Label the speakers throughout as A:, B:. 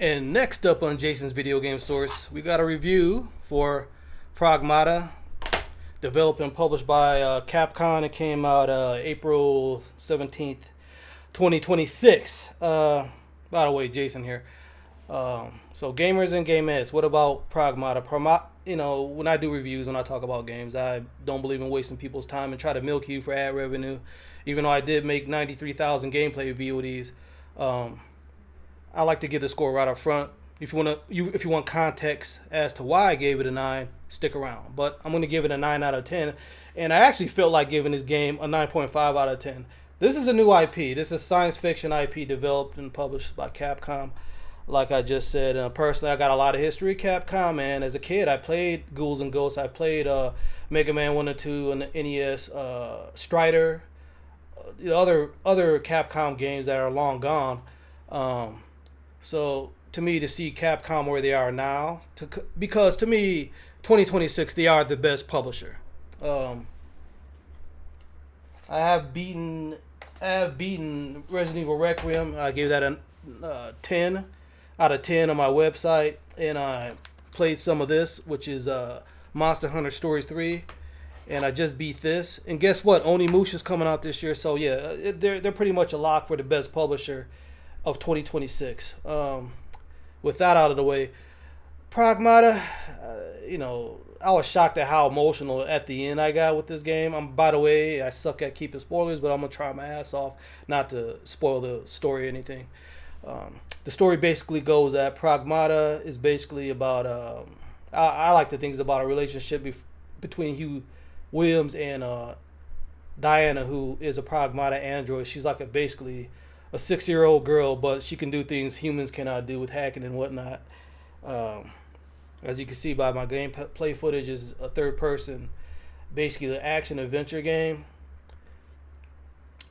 A: And next up on Jason's Video Game Source, we got a review for PRAGMATA, developed and published by Capcom. It came out April 17th, 2026. By the way, Jason here. So gamers and gamettes, what about PRAGMATA? When I do reviews, when I talk about games, I don't believe in wasting people's time and try to milk you for ad revenue. Even though I did make 93,000 gameplay VODs, I like to give the score right up front. If you want context as to why I gave it a 9, stick around. But I'm going to give it a 9 out of 10. And I actually felt like giving this game a 9.5 out of 10. This is a new IP. This is science fiction IP developed and published by Capcom. Like I just said, personally, I got a lot of history with Capcom, man. As a kid, I played Ghouls and Ghosts. I played Mega Man 1 and 2 on the NES, Strider, other Capcom games that are long gone. So to me, to see Capcom where they are now, because to me, 2026 they are the best publisher. I have beaten Resident Evil Requiem. I gave that a 10 out of 10 on my website, and I played some of this, which is Monster Hunter Stories 3, and I just beat this. And guess what? Onimusha's coming out this year, so yeah, they're pretty much a lock for the best publisher of 2026. With that out of the way, PRAGMATA, I was shocked at how emotional at the end I got with this game. By the way, I suck at keeping spoilers, but I'm gonna try my ass off not to spoil the story or anything. The story basically goes that PRAGMATA is basically about I like to think it's about a relationship between Hugh Williams and Diana, who is a PRAGMATA android. She's like basically a 6-year-old girl, but she can do things humans cannot do with hacking and whatnot. As you can see by my gameplay footage, is a third person, basically the action adventure game.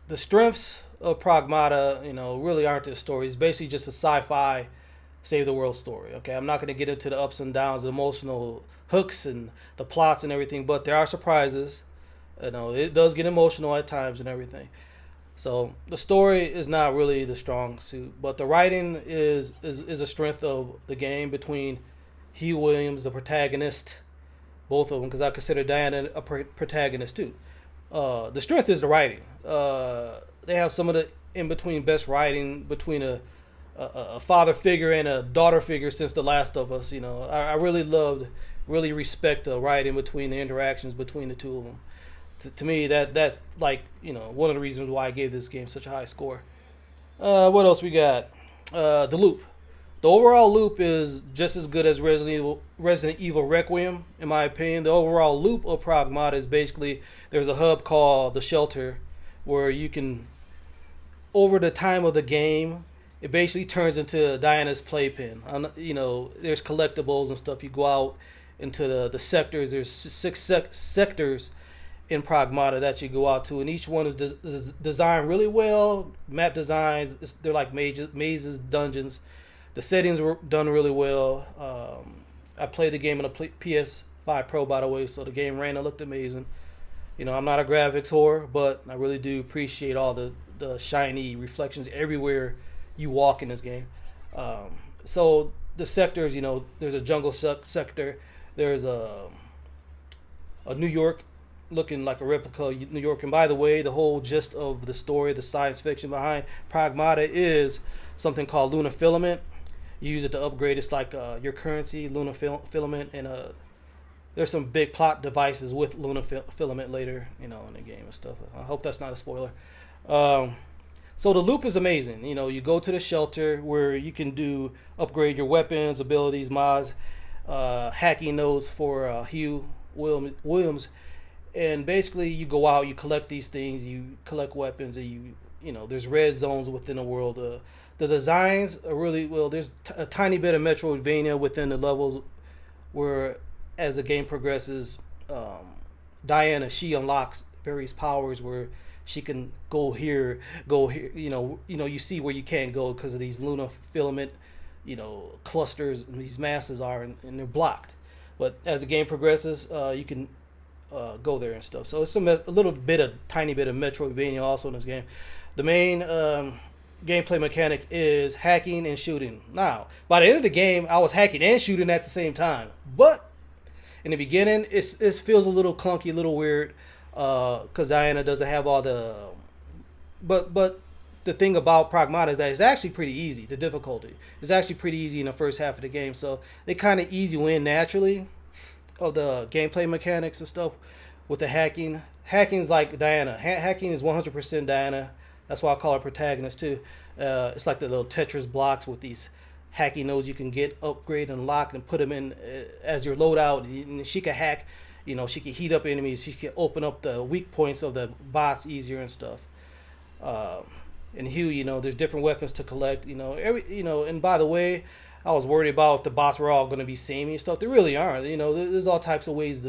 A: The strengths of PRAGMATA, really aren't the story. It's basically just a sci-fi save the world story. Okay, I'm not going to get into the ups and downs, the emotional hooks and the plots and everything, but there are surprises. It does get emotional at times and everything. So the story is not really the strong suit, but the writing is a strength of the game between Hugh Williams, the protagonist, both of them, because I consider Diana a protagonist too. The strength is the writing. They have some of the in-between best writing between a father figure and a daughter figure since The Last of Us. I really respect the writing between the interactions between the two of them. To me, that's like one of the reasons why I gave this game such a high score. What else we got? The loop. The overall loop is just as good as Resident Evil Requiem, in my opinion. The overall loop of PRAGMATA is basically there's a hub called the Shelter, where you can, over the time of the game, it basically turns into Diana's playpen. There's collectibles and stuff. You go out into the sectors. There's 6 sectors in PRAGMATA that you go out to, and each one is designed really well. Map designs, they're like mazes, dungeons. The settings were done really well. I played the game on a PS5 Pro, by the way, so the game ran and looked amazing. I'm not a graphics whore, but I really do appreciate all the shiny reflections everywhere you walk in this game. So the sectors, there's a jungle sector. There's a New York looking like a replica of New York. And by the way, the whole gist of the story, the science fiction behind PRAGMATA is something called Luna Filament. You use it to upgrade. It's like your currency, Luna Filament, and there's some big plot devices with Luna Filament later, in the game and stuff. I hope that's not a spoiler. So the loop is amazing. You go to the Shelter where you can upgrade your weapons, abilities, mods, hacking those for Hugh Williams. And basically, you go out, you collect these things, you collect weapons, and there's red zones within the world. The designs are really well. There's a tiny bit of Metroidvania within the levels, where as the game progresses, Diana, she unlocks various powers where she can go here. You see where you can't go because of these Luna Filament, clusters, and these masses are, and they're blocked. But as the game progresses, you can go there and stuff. So it's a little bit of tiny bit of Metroidvania also in this game. The main gameplay mechanic is hacking and shooting. Now, by the end of the game, I was hacking and shooting at the same time. But in the beginning, it feels a little clunky, a little weird, because Diana doesn't have all the. But the thing about Pragmata is that it's actually pretty easy. The difficulty is actually pretty easy in the first half of the game, so they kind of ease you in naturally of the gameplay mechanics and stuff with the hacking. Hacking's like Diana. Hacking is 100% Diana. That's why I call her protagonist too. It's like the little Tetris blocks with these hacking nodes you can get, upgrade, and lock, and put them in as your loadout. And she can hack. She can heat up enemies. She can open up the weak points of the bots easier and stuff. And Hugh, there's different weapons to collect. And by the way, I was worried about if the bots were all going to be samey and stuff. They really aren't. There's all types of ways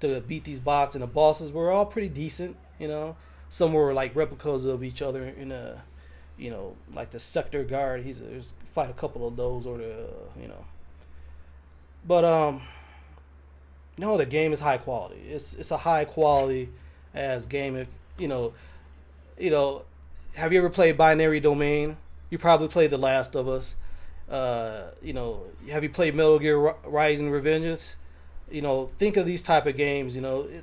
A: to beat these bots, and the bosses were all pretty decent. Some were like replicas of each other in a, like the sector guard. There's fight a couple of those, or But no, the game is high quality. It's a high quality as game. If have you ever played Binary Domain? You probably played The Last of Us. Have you played Metal Gear Rising: Revengeance? Think of these type of games.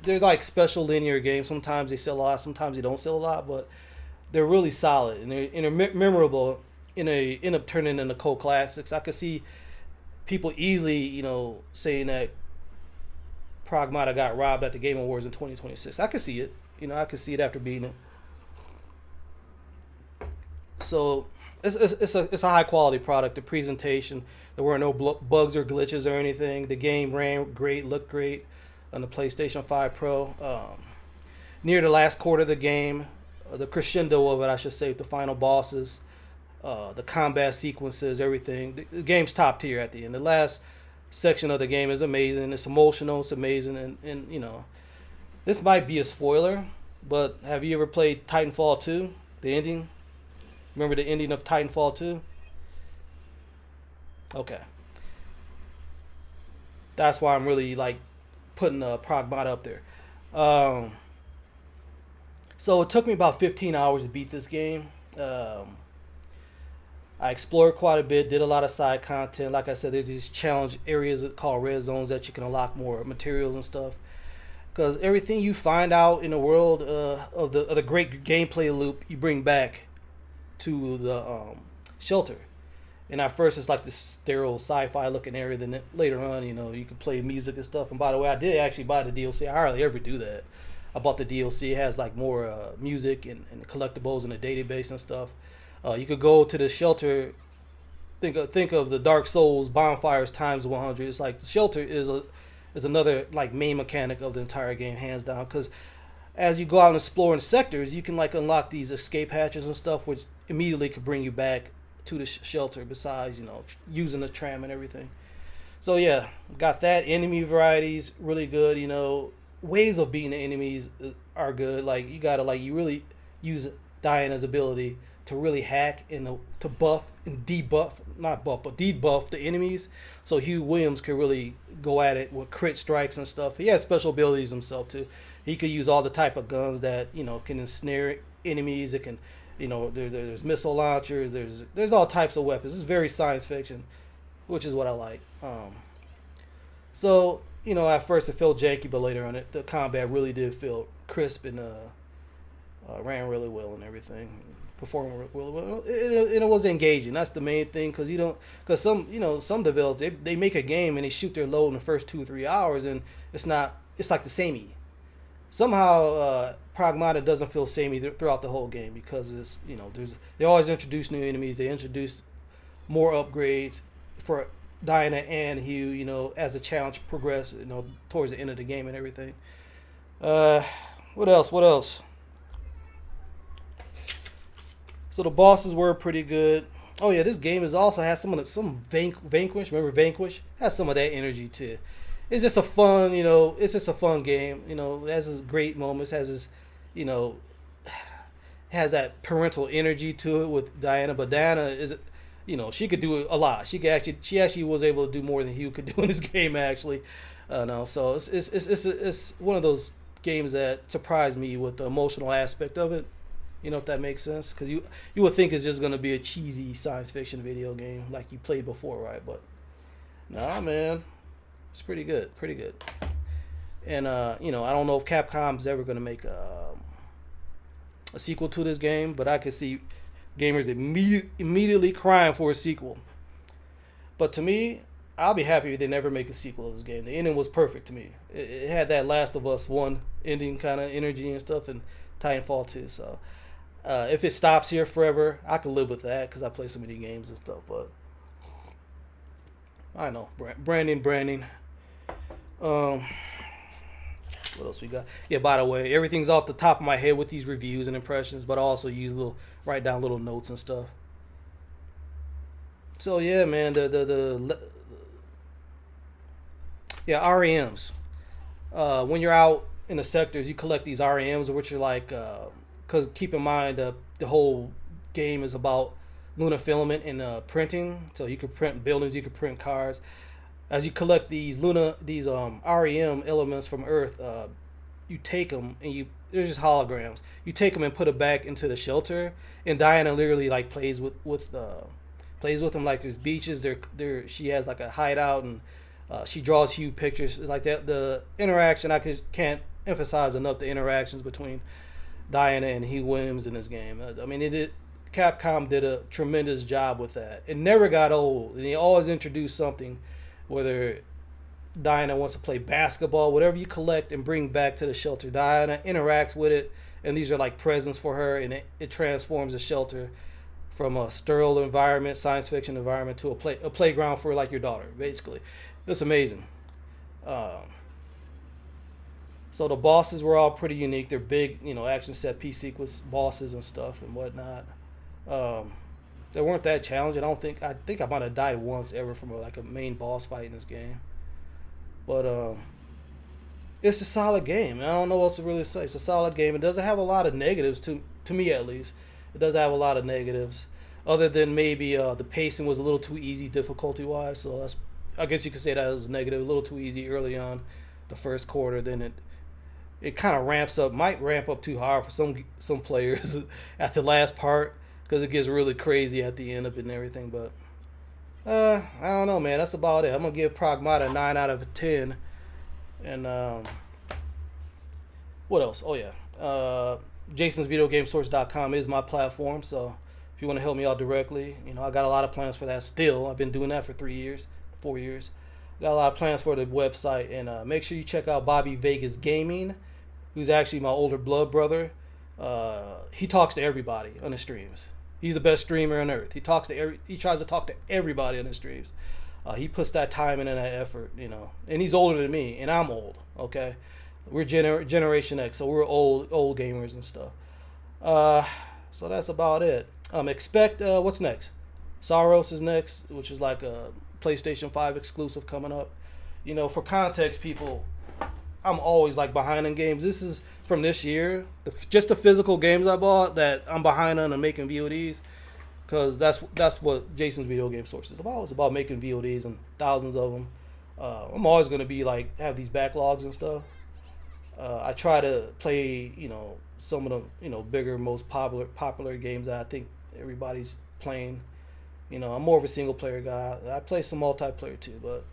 A: They're like special linear games. Sometimes they sell a lot, sometimes they don't sell a lot, but they're really solid and they're memorable. End up turning into cult classics. I could see people easily, saying that Pragmata got robbed at the Game Awards in 2026. I could see it. I could see it after beating it. So it's a high quality product. The presentation, there were no bugs or glitches or anything. The game ran great, looked great on the PlayStation 5 Pro. Near the last quarter of the game, the crescendo of it, I should say, with the final bosses, the combat sequences, everything. The game's top tier at the end. The last section of the game is amazing. It's emotional. It's amazing, and this might be a spoiler, but have you ever played Titanfall 2? The ending. Remember the ending of Titanfall 2? Okay. That's why I'm really like putting Pragmata up there. So it took me about 15 hours to beat this game. I explored quite a bit, did a lot of side content. Like I said, there's these challenge areas called red zones that you can unlock more materials and stuff. Because everything you find out in the world of the great gameplay loop, you bring back to the shelter. And at first it's like this sterile sci-fi looking area. Then later on, you can play music and stuff. And by the way, I did actually buy the DLC. I hardly ever do that. I bought the DLC. It has like more music and collectibles in the database and stuff. You could go to the shelter. Think of the Dark Souls bonfires times 100. It's like the shelter is another like main mechanic of the entire game, hands down. Because as you go out and explore in sectors, you can like unlock these escape hatches and stuff, which immediately could bring you back to the shelter. Besides, using the tram and everything. So yeah, got that. Enemy varieties really good. Ways of beating the enemies are good. Like you gotta you really use Diana's ability to really hack and to buff and debuff, not buff, but debuff the enemies. So Hugh Williams could really go at it with crit strikes and stuff. He has special abilities himself too. He could use all the type of guns that can ensnare enemies. It can, there's missile launchers. There's all types of weapons. It's very science fiction, which is what I like. So at first it felt janky, but later on the combat really did feel crisp and ran really well and everything. Performed really well, and it was engaging. That's the main thing, because some developers they make a game and they shoot their load in the first 2 or 3 hours, and it's like the samey. Somehow Pragmata doesn't feel samey throughout the whole game, because it's they always introduce new enemies. They introduce more upgrades for Diana and Hugh, as the challenge progresses, towards the end of the game and everything. What else? So the bosses were pretty good. Oh yeah, this game has some Vanquish. Remember Vanquish? Has some of that energy too. It's just a fun, it's just a fun game. It has its great moments. Has its, has that parental energy to it with Diana. But Diana is, she could do a lot. She actually was able to do more than Hugh could do in this game actually. No, so it's one of those games that surprised me with the emotional aspect of it. You know if that makes sense? Because you would think it's just gonna be a cheesy science fiction video game like you played before, right? But nah, man, it's pretty good, pretty good. And you know, I don't know if Capcom's ever gonna make a sequel to this game, but I could see gamers immediately crying for a sequel. But to me, I'll be happy if they never make a sequel of this game. The ending was perfect to me. It had that Last of Us 1 ending kind of energy and stuff, and Titanfall 2. So if it stops here forever, I could live with that because I play so many games and stuff. But I know, branding. What else we got? Yeah, by the way, everything's off the top of my head with these reviews and impressions, but I also write down little notes and stuff. So yeah, man, REMs. When you're out in the sectors, you collect these REMs, which are like, because keep in mind the whole game is about lunar filament and printing. So you can print buildings, you can print cars. As you collect these REM elements from Earth, you take them and they're just holograms. You take them and put it back into the shelter, and Diana literally like plays with them like there's beaches. She has like a hideout, and she draws huge pictures. It's like that. The interaction can't emphasize enough the interactions between Diana and He Williams in this game. I mean, Capcom did a tremendous job with that. It never got old, and they always introduced something. Whether Diana wants to play basketball, whatever you collect and bring back to the shelter, Diana interacts with it, and these are like presents for her, and it transforms the shelter from a sterile environment, science fiction environment, to a playground for like your daughter, basically. It's amazing. So the bosses were all pretty unique. They're big, action set piece sequence bosses and stuff and whatnot. They weren't that challenging. I think I might have died once ever from a main boss fight in this game. But it's a solid game. I don't know what else to really say. It's a solid game. It doesn't have a lot of negatives to me at least. It does have a lot of negatives, other than maybe the pacing was a little too easy difficulty wise. So I guess you could say that was a negative. A little too easy early on, the first quarter. Then it kind of might ramp up too hard for some players at the last part, because it gets really crazy at the end of it and everything. But I don't know, man. That's about it. I'm gonna give PRAGMATA a 9 out of 10. And what else? Oh yeah, JasonsVideoGameSource.com is my platform. So if you want to help me out directly, I got a lot of plans for that still. I've been doing that for 4 years. Got a lot of plans for the website, and make sure you check out Bobby Vegas Gaming, who's actually my older blood brother. He talks to everybody on his streams. He's the best streamer on earth. He tries to talk to everybody on his streams. He puts that time in and that effort, And he's older than me, and I'm old. Okay, we're Generation X, so we're old gamers and stuff. So that's about it. Expect what's next? Saros is next, which is like a PlayStation 5 exclusive coming up. For context, people, I'm always like behind in games. This is from this year, just the physical games I bought that I'm behind on and making VODs, because that's what Jason's Video Game Source is about. It's about making VODs and thousands of them. I'm always gonna be have these backlogs and stuff. I try to play some of the bigger, most popular games that I think everybody's playing. I'm more of a single player guy. I play some multiplayer too, but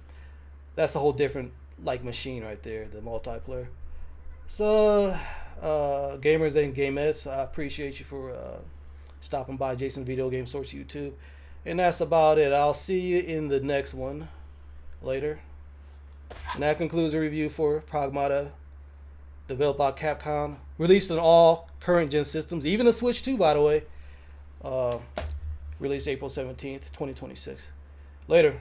A: that's a whole different machine right there, the multiplayer. So, gamers and gamettes, I appreciate you for stopping by Jason's Video Game Source YouTube. And that's about it. I'll see you in the next one later. And that concludes the review for PRAGMATA, developed by Capcom, released on all current gen systems, even the Switch 2, by the way. Released April 17th, 2026. Later.